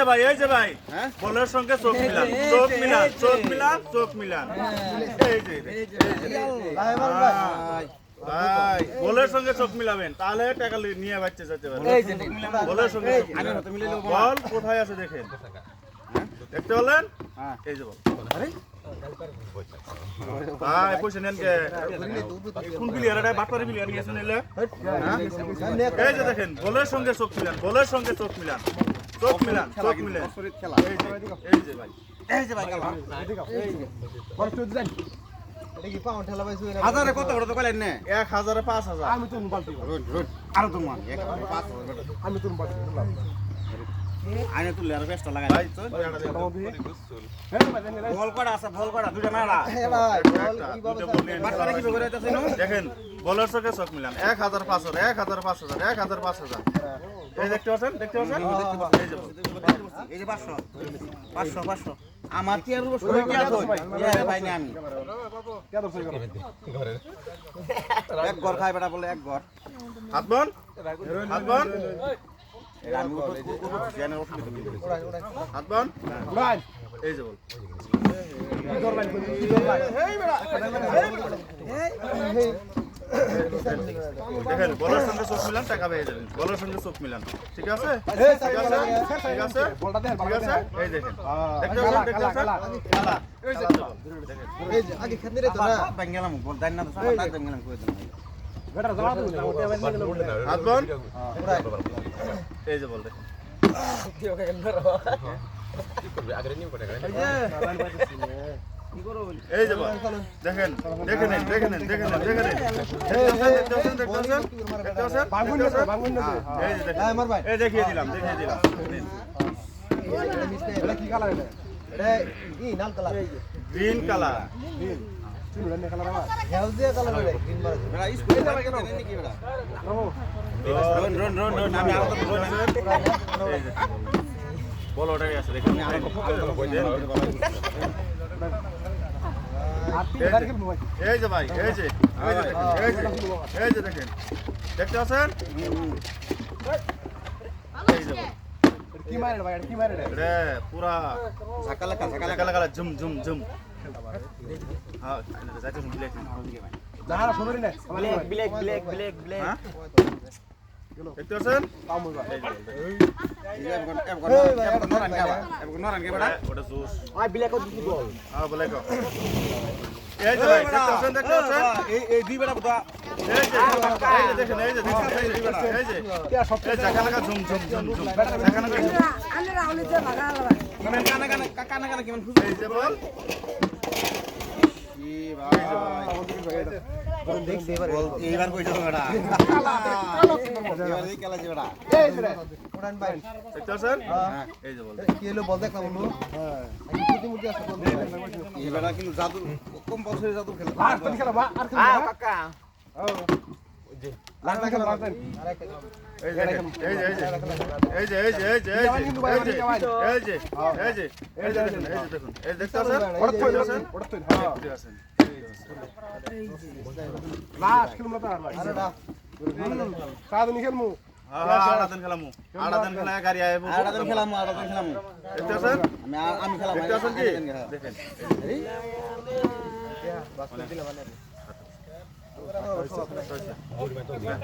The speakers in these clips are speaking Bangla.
ভাই বলের সঙ্গে চোখ মিলান চোখ মিলান ভাই বলের সঙ্গে চোখ মিলাবেন তাহলে টাকা নিয়ে বাচ্চা যেতে পারবেন বলের সঙ্গে বল কোথায় আছে দেখেন দেখতে বলেন এই যে বল ভাই পয়সা নেন কে কোন প্লেয়ার এটা বাটপারি প্লেয়ার নিয়েছে নিলে এই যে দেখেন বলের সঙ্গে চোখ মিলান এই যে ভাই এটা কি পাউন্ড ঠেলা পাইছো হাজারে কত বড় তো কইলেন না 1000 5000 আমি তো মোবাইল দিব আর তো মান 1500 আমি তো মোবাইল দিব আইনে তুললে আর বেস্ট লাগাই ভাই বল করা দুইটা মেলা বাটপারে কি করে হইতাছে নো দেখেন বলার সঙ্গে চোখ মিলান 1500 এই দেখতে পাচ্ছেন এই যে 500 আমার কি আর সই কি আছে ভাই না আমি এক ঘর খাই বেটা বলে এক ঘর হাত বন আমি জানার অসুবিধা হাত বন ভাই এই যে বল দেখেন বলার সঙ্গে চোখ মিলান টাকা পেয়ে যাবেন বলার সঙ্গে চোখ মিলান ঠিক আছে বলটা দেন এই দেখেন দেখতে পাচ্ছেন এই যে আগে খেতে রে তো না বাঙ্গালাম বল দাই না তো সারা টাকা বাঙ্গালাম কই দেন বেটা যাওয়া তো হাত বন এই যে বল দেখেন এই যে বল দেখেন এই দেখিয়ে দিলাম এটা কি কালার এটা এটা কি লাল কালার গ্রিন কালার চুলটা নে কালার আমার হেলদিয়া কালার এটা গ্রিন মারা বেটা স্কুলে যাবে কেন কি বেটা রন আমি আর তো বল ওটাই আছে দেখেন এই যে ভাই এই যে দেখেন দেখতে পাচ্ছেন এই যে কি মারে ভাই এটা কি মারে রে পুরা ঝাকালা ঝুম হ্যাঁ যাইতে ব্ল্যাক জাহারা সুন্দরী না ব্ল্যাক দেখতে পাচ্ছেন ওটা জুস ব্ল্যাক দিছি বল হ্যাঁ ব্ল্যাক এই যে ভাই দেখতে পাচ্ছেন এই দুই বেটা বুঝা এই যে দেখেন এই যে ঝাকালা ঝুম আনে রাহুল যে ভাগা লাগা কানা কেমন এই যে বল এইবার কইছো বেটা এই খেলা যে বেটা এই রে উড়ান ভাই দেখতে পাচ্ছেন এই যে বল কি হলো বল দেখলাম বন্ধু হ্যাঁ আমি ছুটি মুটি আছে বল এই বেটা কিন্তু জাদু কম বছরে জাদু খেলে আর তুমি খেলা আর খেলা কাকা ওই যে লাগ খেলা আরেকটা দেখতে পাচ্ছেন লাস্ট খেলুম না তার ভাই আরে না সাদনি খেলমু আড়াদিন খেলায় গাড়ি আইবো আড়াদিন খেলাম দেখতে পাচ্ছেন আমি খেলাম দেখতে পাচ্ছেন কি দেখেন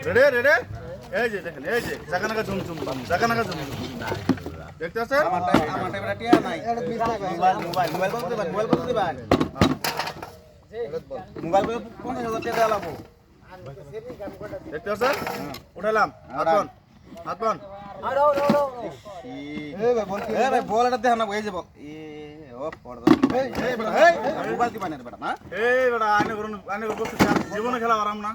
রেডি এই যে দেখেন এই যে জাগানাগা ঝুম দেখতে পাচ্ছেন আমার টাইমটা টিয়া নাই মোবাইল বলতে দিবেন মোবাইল 50,000 টাকা লাগবো দেখতে পাচ্ছেন উঠালাম হাত বন এ ভাই বল এটা দেখো না এই যে বল ও পড়দা এই বেটা মোবাইল দিবানে বেটা না এই বেটা আনে জীবনে খেলা আরাম না